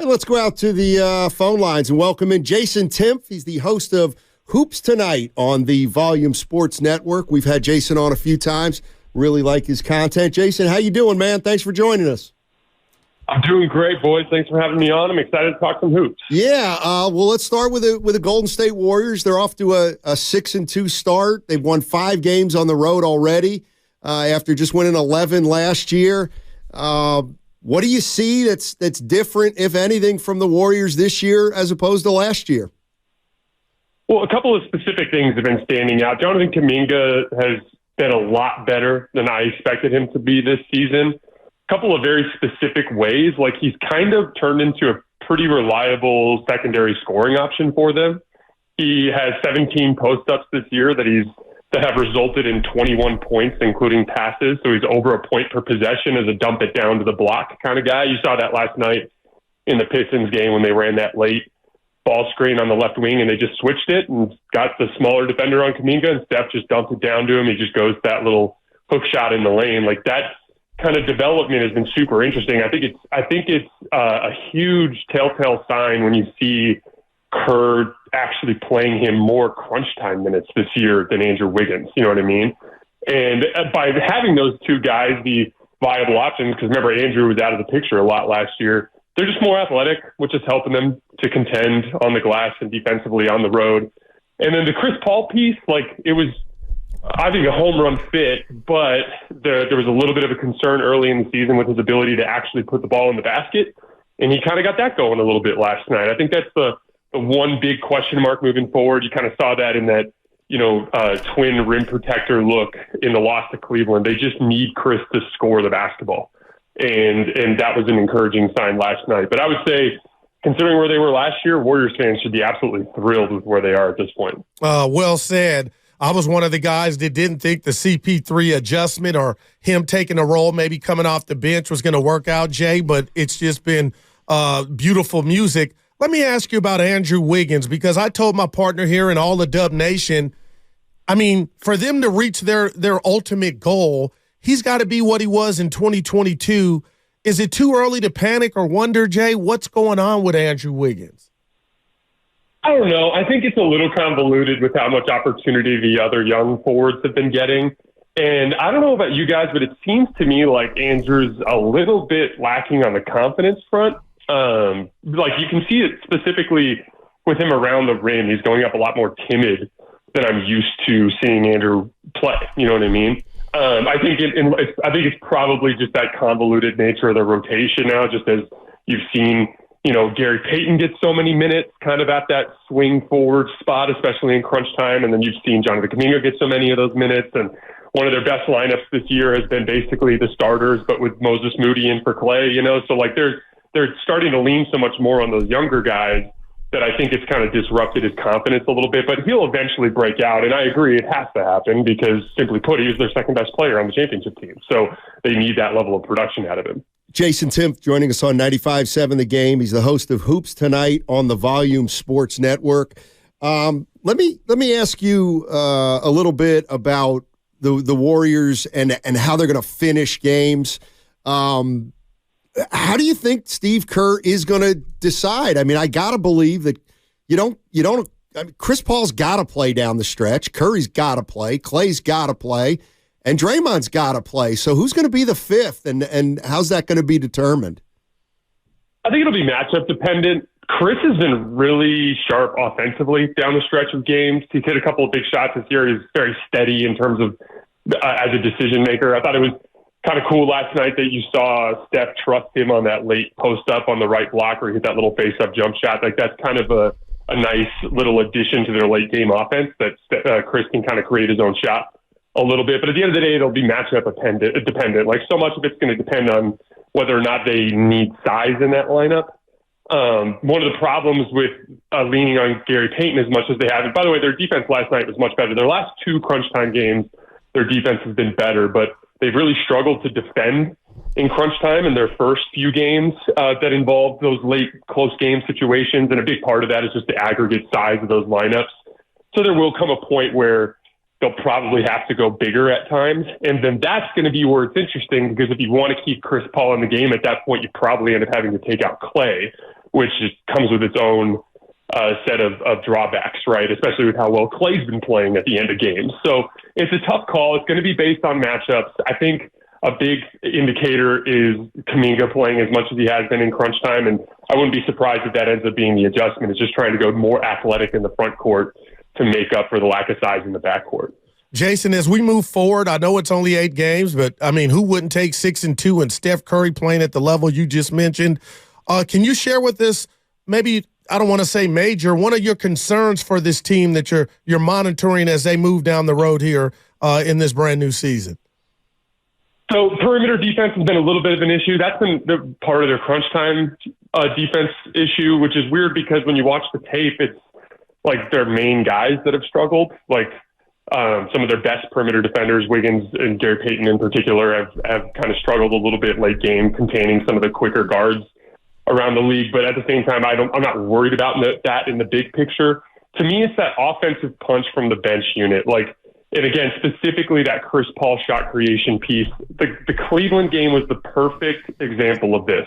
And let's go out to the phone lines and welcome in Jason Timpf. He's the host of Hoops Tonight on the Volume Sports Network. We've had Jason on a few times. Really like his content. Jason, how you doing, man? Thanks for joining us. I'm doing great, boys. Thanks for having me on. I'm excited to talk some hoops. Yeah, well, let's start with the Golden State Warriors. They're off to a 6-2 start. They've won 5 games on the road already after just winning 11 last year. What do you see that's different, if anything, from the Warriors this year as opposed to last year? Well, a couple of specific things have been standing out. Jonathan Kuminga has been a lot better than I expected him to be this season. A couple of very specific ways, like he's kind of turned into a pretty reliable secondary scoring option for them. He has 17 post-ups this year that have resulted in 21 points, including passes. So he's over a point per possession as a dump it down to the block kind of guy. You saw that last night in the Pistons game when they ran that late ball screen on the left wing and they just switched it and got the smaller defender on Kuminga and Steph just dumped it down to him. He just goes that little hook shot in the lane. Like that kind of development has been super interesting. I think it's a huge telltale sign when you see Kerr actually playing him more crunch time minutes this year than Andrew Wiggins. You know what I mean? And by having those two guys be viable options, because remember, Andrew was out of the picture a lot last year, they're just more athletic, which is helping them to contend on the glass and defensively on the road. And then the Chris Paul piece, like it was, I think, a home run fit, but there was a little bit of a concern early in the season with his ability to actually put the ball in the basket. And he kind of got that going a little bit last night. I think that's the one big question mark moving forward. You kind of saw that in that, twin rim protector look in the loss to Cleveland. They just need Chris to score the basketball. And that was an encouraging sign last night. But I would say, considering where they were last year, Warriors fans should be absolutely thrilled with where they are at this point. Well said. I was one of the guys that didn't think the CP3 adjustment or him taking a role, maybe coming off the bench, was going to work out, Jay, but it's just been beautiful music. Let me ask you about Andrew Wiggins, because I told my partner here in all the Dub Nation, I mean, for them to reach their ultimate goal, he's got to be what he was in 2022. Is it too early to panic or wonder, Jay, what's going on with Andrew Wiggins? I don't know. I think it's a little convoluted with how much opportunity the other young forwards have been getting. And I don't know about you guys, but it seems to me like Andrew's a little bit lacking on the confidence front. Like you can see it specifically with him around the rim. He's going up a lot more timid than I'm used to seeing Andrew play. You know what I mean? I think it's probably just that convoluted nature of the rotation now, just as you've seen, Gary Payton get so many minutes kind of at that swing forward spot, especially in crunch time. And then you've seen Jonathan Kuminga get so many of those minutes. And one of their best lineups this year has been basically the starters, but with Moses Moody in for Clay, So like they're starting to lean so much more on those younger guys that I think it's kind of disrupted his confidence a little bit, but he'll eventually break out. And I agree it has to happen because, simply put, he was their second best player on the championship team. So they need that level of production out of him. Jason Timpf joining us on 95.7 The Game. He's the host of Hoops Tonight on the Volume Sports Network. Let me ask you a little bit about the Warriors and how they're going to finish games. How do you think Steve Kerr is going to decide? I mean, I got to believe that Chris Paul's got to play down the stretch. Curry's got to play. Clay's got to play. And Draymond's got to play. So who's going to be the fifth, and how's that going to be determined? I think it'll be matchup dependent. Chris has been really sharp offensively down the stretch of games. He's hit a couple of big shots this year. He's very steady in terms of as a decision maker. I thought it was kind of cool last night that you saw Steph trust him on that late post up on the right block where he hit that little face up jump shot. Like that's kind of a nice little addition to their late game offense that Chris can kind of create his own shot a little bit. But at the end of the day, it'll be matchup dependent. Like so much of it's going to depend on whether or not they need size in that lineup. One of the problems with leaning on Gary Payton as much as they have, and by the way, their defense last night was much better. Their last 2 crunch time games, their defense has been better, but they've really struggled to defend in crunch time in their first few games that involved those late close game situations. And a big part of that is just the aggregate size of those lineups. So there will come a point where they'll probably have to go bigger at times. And then that's going to be where it's interesting, because if you want to keep Chris Paul in the game at that point, you probably end up having to take out Clay. which comes with its own set of drawbacks, right? Especially with how well Clay's been playing at the end of games. So it's a tough call. It's going to be based on matchups. I think a big indicator is Kuminga playing as much as he has been in crunch time, and I wouldn't be surprised if that ends up being the adjustment. It's just trying to go more athletic in the front court to make up for the lack of size in the back court. Jason, as we move forward, I know it's only 8 games, but, I mean, who wouldn't take 6-2 and Steph Curry playing at the level you just mentioned? Can you share with us maybe, I don't want to say major, one of your concerns for this team that you're monitoring as they move down the road here in this brand-new season? So perimeter defense has been a little bit of an issue. That's been the part of their crunch time defense issue, which is weird because when you watch the tape, it's like their main guys that have struggled. Like some of their best perimeter defenders, Wiggins and Gary Payton in particular, have kind of struggled a little bit late game, containing some of the quicker guards around the league. But at the same time, I'm not worried about that in the big picture. To me, it's that offensive punch from the bench unit. And again, specifically that Chris Paul shot creation piece. The Cleveland game was the perfect example of this.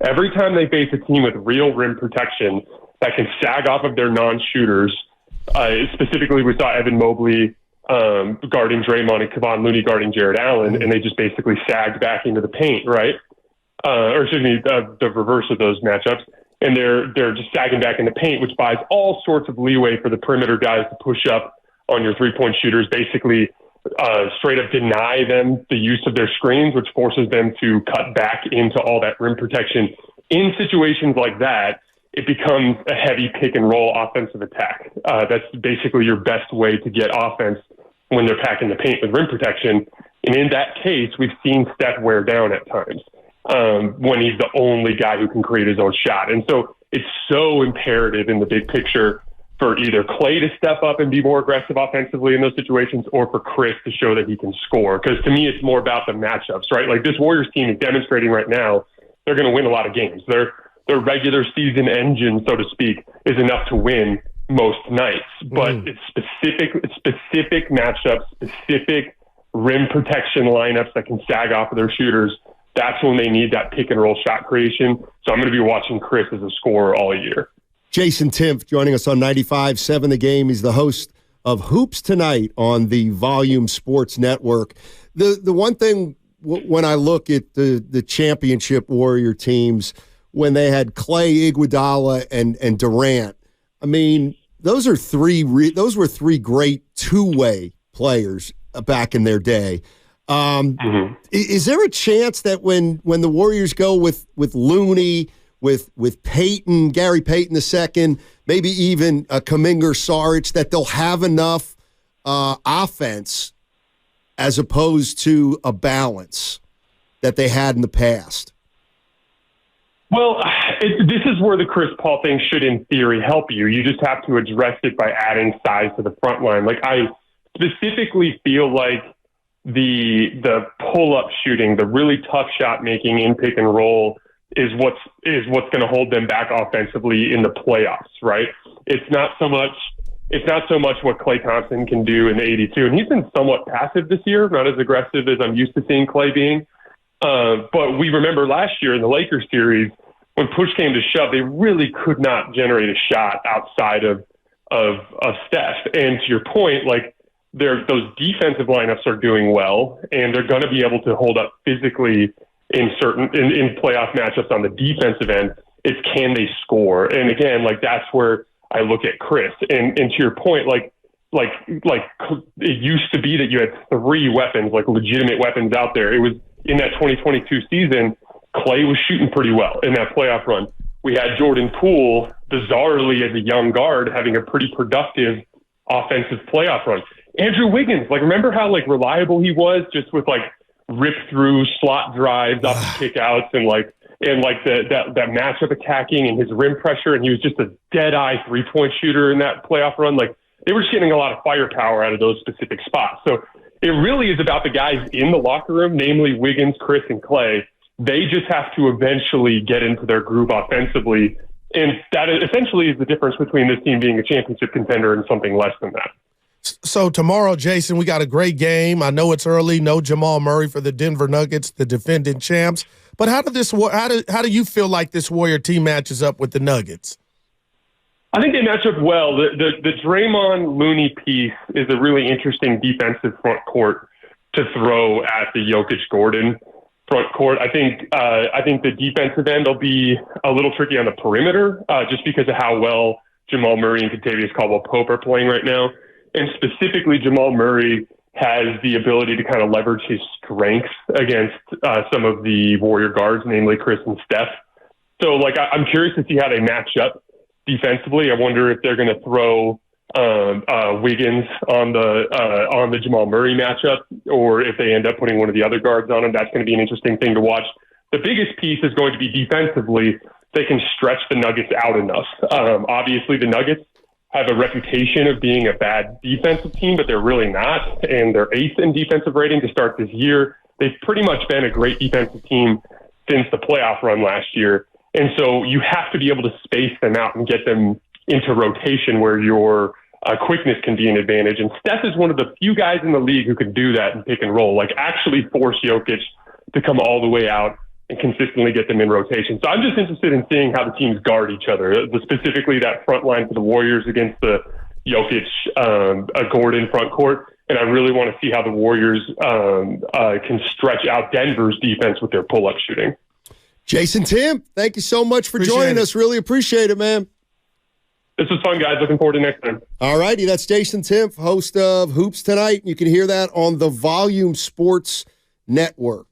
Every time they face a team with real rim protection that can sag off of their non-shooters, specifically we saw Evan Mobley guarding Draymond and Kevon Looney guarding Jared Allen, and they just basically sagged back into the paint, right? Or excuse me, the reverse of those matchups. And they're just sagging back in the paint, which buys all sorts of leeway for the perimeter guys to push up on your three-point shooters, basically straight up deny them the use of their screens, which forces them to cut back into all that rim protection. In situations like that, it becomes a heavy pick-and-roll offensive attack. That's basically your best way to get offense when they're packing the paint with rim protection. And in that case, we've seen Steph wear down at times when he's the only guy who can create his own shot. And so it's so imperative in the big picture for either Clay to step up and be more aggressive offensively in those situations, or for Chris to show that he can score. Because to me, it's more about the matchups, right? Like this Warriors team is demonstrating right now, they're going to win a lot of games. Their regular season engine, so to speak, is enough to win most nights. But it's specific matchups, specific rim protection lineups that can sag off of their shooters. That's when they need that pick and roll shot creation. So I'm going to be watching Chris as a scorer all year. Jason Timpf joining us on 95.7 The Game. He's the host of Hoops Tonight on the Volume Sports Network. The one thing when I look at the championship Warrior teams, when they had Clay, Iguodala, and Durant, I mean, those were three great two-way players back in their day. Is there a chance that when the Warriors go with Looney, with Payton, Gary Payton II, maybe even Kuminga or Saric, that they'll have enough offense as opposed to a balance that they had in the past? Well, this is where the Chris Paul thing should, in theory, help you. You just have to address it by adding size to the front line. Like, I specifically feel like the pull-up shooting, the really tough shot making in pick and roll is what's going to hold them back offensively in the playoffs, right? It's not so much what Klay Thompson can do in the 82, and he's been somewhat passive this year, not as aggressive as I'm used to seeing Klay being. But we remember last year in the Lakers series, when push came to shove, they really could not generate a shot outside of Steph. And to your point, like, those defensive lineups are doing well, and they're going to be able to hold up physically in playoff matchups on the defensive end. It's can they score? And again, like, that's where I look at Chris. And to your point, like it used to be that you had three weapons, like legitimate weapons out there. It was in that 2022 season, Clay was shooting pretty well in that playoff run. We had Jordan Poole, bizarrely as a young guard, having a pretty productive offensive playoff run. Andrew Wiggins, like, remember how like reliable he was, just with like rip through slot drives off the kickouts and that matchup attacking and his rim pressure, and he was just a dead eye 3-point shooter in that playoff run. Like, they were just getting a lot of firepower out of those specific spots. So it really is about the guys in the locker room, namely Wiggins, Chris, and Clay. They just have to eventually get into their groove offensively. And that essentially is the difference between this team being a championship contender and something less than that. So tomorrow, Jason, we got a great game. I know it's early. No Jamal Murray for the Denver Nuggets, the defending champs. But how do you feel like this Warrior team matches up with the Nuggets? I think they match up well. The Draymond Looney piece is a really interesting defensive front court to throw at the Jokic Gordon front court. I think the defensive end will be a little tricky on the perimeter, just because of how well Jamal Murray and Kentavious Caldwell-Pope are playing right now. And specifically, Jamal Murray has the ability to kind of leverage his strengths against some of the Warrior guards, namely Chris and Steph. So, I'm curious to see how they match up defensively. I wonder if they're going to throw Wiggins on the Jamal Murray matchup, or if they end up putting one of the other guards on him. That's going to be an interesting thing to watch. The biggest piece is going to be defensively. They can stretch the Nuggets out enough. Obviously, the Nuggets have a reputation of being a bad defensive team, but they're really not. And they're 8th in defensive rating to start this year. They've pretty much been a great defensive team since the playoff run last year. And so you have to be able to space them out and get them into rotation where your quickness can be an advantage. And Steph is one of the few guys in the league who can do that and pick and roll, actually force Jokic to come all the way out and consistently get them in rotation. So I'm just interested in seeing how the teams guard each other, specifically that front line for the Warriors against the Jokic, Gordon front court. And I really want to see how the Warriors can stretch out Denver's defense with their pull-up shooting. Jason Timpf, thank you so much for joining us. Really appreciate it, man. This was fun, guys. Looking forward to next time. All righty, that's Jason Timpf, host of Hoops Tonight. You can hear that on the Volume Sports Network.